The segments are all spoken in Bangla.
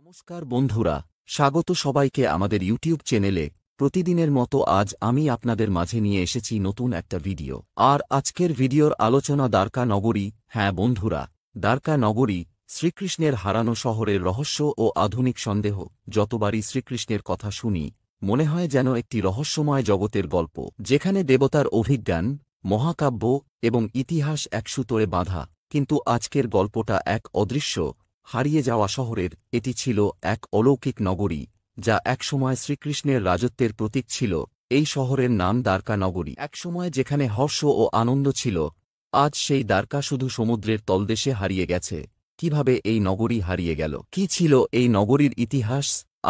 নমস্কার বন্ধুরা, স্বাগত সবাইকে আমাদের ইউটিউব চ্যানেলে। প্রতিদিনের মতো আজ আমি আপনাদের মাঝে নিয়ে এসেছি নতুন একটা ভিডিও। আর আজকের ভিডিওর আলোচনা দ্বারকা নগরী। হ্যাঁ বন্ধুরা, দ্বারকা নগরী শ্রীকৃষ্ণের হারানো শহরের রহস্য ও আধুনিক সন্দেহ। যতবারই শ্রীকৃষ্ণের কথা শুনি মনে হয় যেন একটি রহস্যময় জগতের গল্প, যেখানে দেবতার অভিজ্ঞান, মহাকাব্য এবং ইতিহাস এক সুতোয় বাঁধা। কিন্তু আজকের গল্পটা এক অদৃশ্য, হারিয়ে যাওয়া শহরের। এটি ছিল এক অলৌকিক নগরী, যা একসময় শ্রীকৃষ্ণের রাজত্বের প্রতীক ছিল। এই শহরের নাম দ্বারকা নগরী। একসময় যেখানে হর্ষ ও আনন্দ ছিল, আজ সেই দ্বারকা শুধু সমুদ্রের তলদেশে হারিয়ে গেছে। কিভাবে এই নগরী হারিয়ে গেল, কি ছিল এই নগরীর ইতিহাস,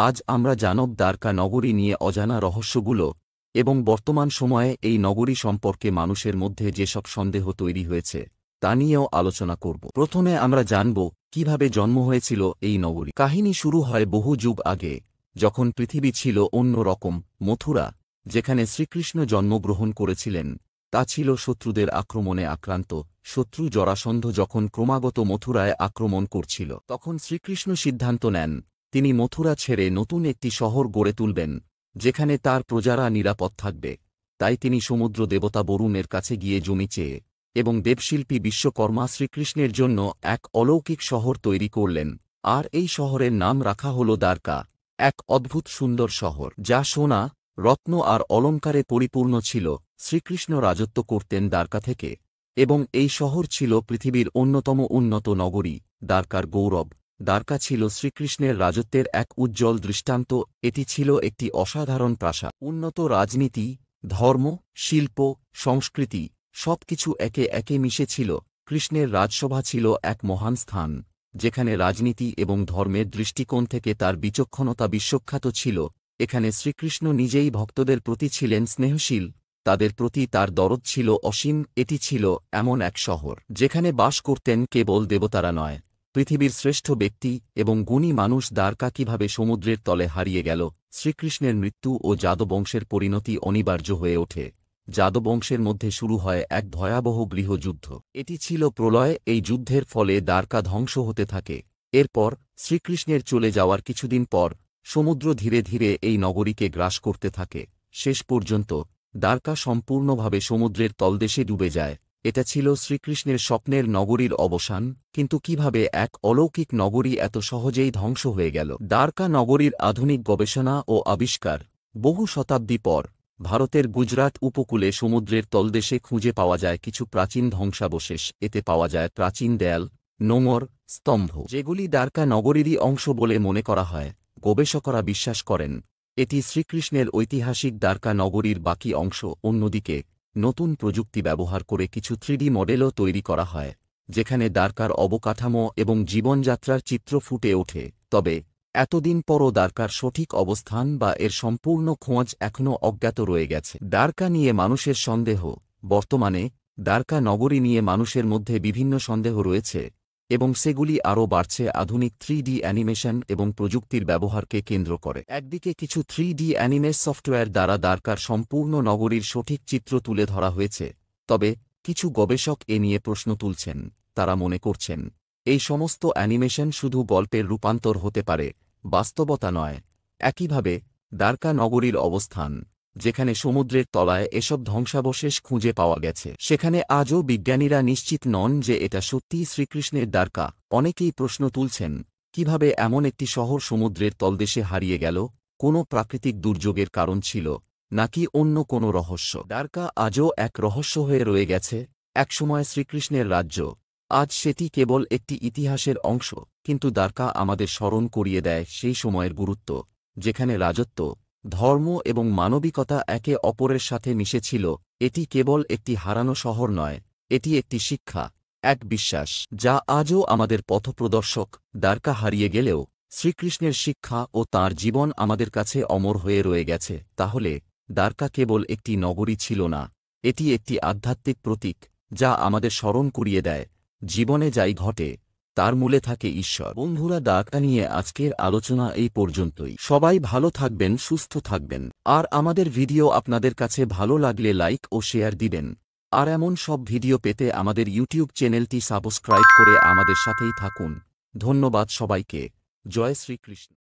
আজ আমরা জানব দ্বারকা নগরী নিয়ে অজানা রহস্যগুলো এবং বর্তমান সময়ে এই নগরী সম্পর্কে মানুষের মধ্যে যেসব সন্দেহ তৈরি হয়েছে তা নিয়েও আলোচনা করব। প্রথমে আমরা জানব কিভাবে জন্ম হয়েছিল এই নগরী। কাহিনী শুরু হয় বহু যুগ আগে, যখন পৃথিবী ছিল অন্য রকম। মথুরা, যেখানে শ্রীকৃষ্ণ জন্মগ্রহণ করেছিলেন, তা ছিল শত্রুদের আক্রমণে আক্রান্ত। শত্রু জরাসন্ধ যখন ক্রমাগত মথুরায় আক্রমণ করছিল, তখন শ্রীকৃষ্ণ সিদ্ধান্ত নেন তিনি মথুরা ছেড়ে নতুন একটি শহর গড়ে তুলবেন, যেখানে তার প্রজারা নিরাপদ থাকবে। তাই তিনি সমুদ্র দেবতা বরুণের কাছে গিয়ে জমি চেয়ে এবং দেবশিল্পী বিশ্বকর্মা শ্রীকৃষ্ণের জন্য এক অলৌকিক শহর তৈরি করলেন। আর এই শহরের নাম রাখা হল দ্বারকা, এক অদ্ভুত সুন্দর শহর যা সোনা, রত্ন আর অলঙ্কারে পরিপূর্ণ ছিল। শ্রীকৃষ্ণ রাজত্ব করতেন দ্বারকা থেকে, এবং এই শহর ছিল পৃথিবীর অন্যতম উন্নত নগরী। দ্বারকার গৌরব। দ্বারকা ছিল শ্রীকৃষ্ণের রাজত্বের এক উজ্জ্বল দৃষ্টান্ত। এটি ছিল একটি অসাধারণ প্রাসাদ। উন্নত রাজনীতি, ধর্ম, শিল্প, সংস্কৃতি সবকিছু একে একে মিশেছিল। কৃষ্ণের রাজসভা ছিল এক মহান স্থান, যেখানে রাজনীতি এবং ধর্মের দৃষ্টিকোণ থেকে তার বিচক্ষণতা বিশ্বখ্যাত ছিল। এখানে শ্রীকৃষ্ণ নিজেই ভক্তদের প্রতি ছিলেন স্নেহশীল, তাদের প্রতি তার দরদ ছিল অসীম। এটি ছিল এমন এক শহর যেখানে বাস করতেন কেবল দেবতারা নয়, পৃথিবীর শ্রেষ্ঠ ব্যক্তি এবং গুণী মানুষ। দ্বারকা কিভাবে সমুদ্রের তলে হারিয়ে গেল। শ্রীকৃষ্ণের মৃত্যু ও যাদবংশের পরিণতি অনিবার্য হয়ে ওঠে। যাদবংশের মধ্যে শুরু হয় এক ভয়াবহ গৃহযুদ্ধ। এটি ছিল প্রলয়। এই যুদ্ধের ফলে দ্বারকা ধ্বংস হতে থাকে। এরপর শ্রীকৃষ্ণের চলে যাওয়ার কিছুদিন পর সমুদ্র ধীরে ধীরে এই নগরীকে গ্রাস করতে থাকে। শেষ পর্যন্ত দ্বারকা সম্পূর্ণভাবে সমুদ্রের তলদেশে ডুবে যায়। এটা ছিল শ্রীকৃষ্ণের স্বপ্নের নগরীর অবসান। কিন্তু কিভাবে এক অলৌকিক নগরী এত সহজেই ধ্বংস হয়ে গেল। দ্বারকা নগরীর আধুনিক গবেষণা ও আবিষ্কার। বহু শতাব্দী পর ভারতের গুজরাট উপকূলে সমুদ্রের তলদেশে খুঁজে পাওয়া যায় কিছু প্রাচীন ধ্বংসাবশেষ। এতে পাওয়া যায় প্রাচীন দেয়াল, নোঙর, স্তম্ভ, যেগুলি দ্বারকা নগরীরই অংশ বলে মনে করা হয়। গবেষকরা বিশ্বাস করেন এটি শ্রীকৃষ্ণের ঐতিহাসিক দ্বারকা নগরীর বাকি অংশ। অন্যদিকে নতুন প্রযুক্তি ব্যবহার করে কিছু 3D মডেলও তৈরি করা হয়, যেখানে দ্বারকার অবকাঠামো এবং জীবনযাত্রার চিত্র ফুটে ওঠে। তবে এতদিন পরও দ্বারকার সঠিক অবস্থান বা এর সম্পূর্ণ খোঁজ এখনও অজ্ঞাত রয়ে গেছে। দ্বারকা নিয়ে মানুষের সন্দেহ। বর্তমানে দ্বারকা নগরী নিয়ে মানুষের মধ্যে বিভিন্ন সন্দেহ রয়েছে, এবং সেগুলি আরও বাড়ছে আধুনিক 3D অ্যানিমেশন এবং প্রযুক্তির ব্যবহারকে কেন্দ্র করে। একদিকে কিছু 3D অ্যানিমেস সফটওয়্যার দ্বারা দ্বারকার সম্পূর্ণ নগরীর সঠিক চিত্র তুলে ধরা হয়েছে। তবে কিছু গবেষক এ নিয়ে প্রশ্ন তুলছেন। তারা মনে করছেন এই সমস্ত অ্যানিমেশন শুধু গল্পের রূপান্তর হতে পারে, বাস্তবতা নয়। একইভাবে দ্বারকা নগরীর অবস্থান, যেখানে সমুদ্রের তলায় এসব ধ্বংসাবশেষ খুঁজে পাওয়া গেছে, সেখানে আজও বিজ্ঞানীরা নিশ্চিত নন যে এটা সত্যিই শ্রীকৃষ্ণের দ্বারকা। অনেকেই প্রশ্ন তুলছেন কিভাবে এমন একটি শহর সমুদ্রের তলদেশে হারিয়ে গেল। কোনো প্রাকৃতিক দুর্যোগের কারণ ছিল, নাকি অন্য কোনো রহস্য। দ্বারকা আজও এক রহস্য হয়ে রয়ে গেছে। একসময় শ্রীকৃষ্ণের রাজ্য, আজ সেটি কেবল একটি ইতিহাসের অংশ। কিন্তু দ্বারকা আমাদের স্মরণ করিয়ে দেয় সেই সময়ের গুরুত্ব, যেখানে রাজত্ব, ধর্ম এবং মানবিকতা একে অপরের সাথে মিশেছিল। এটি কেবল একটি হারানো শহর নয়, এটি একটি শিক্ষা, এক বিশ্বাস যা আজও আমাদের পথপ্রদর্শক। দ্বারকা হারিয়ে গেলেও শ্রীকৃষ্ণের শিক্ষা ও তাঁর জীবন আমাদের কাছে অমর হয়ে রয়ে গেছে। তাহলে দ্বারকা কেবল একটি নগরী ছিল না, এটি একটি আধ্যাত্মিক প্রতীক, যা আমাদের স্মরণ করিয়ে দেয় জীবনে যাই ঘটে তার মূলে থাকে ঈশ্বর। বন্ধুরা, দ্বারকা নিয়ে আজকের আলোচনা এই পর্যন্তই। সবাই ভালো থাকবেন, সুস্থ থাকবেন। আর আমাদের ভিডিও আপনাদের কাছে ভালো লাগলে লাইক ও শেয়ার দিবেন। আর এমন সব ভিডিও পেতে আমাদের ইউটিউব চ্যানেলটি সাবস্ক্রাইব করে আমাদের সাথেই থাকুন। ধন্যবাদ সবাইকে। জয় শ্রীকৃষ্ণ।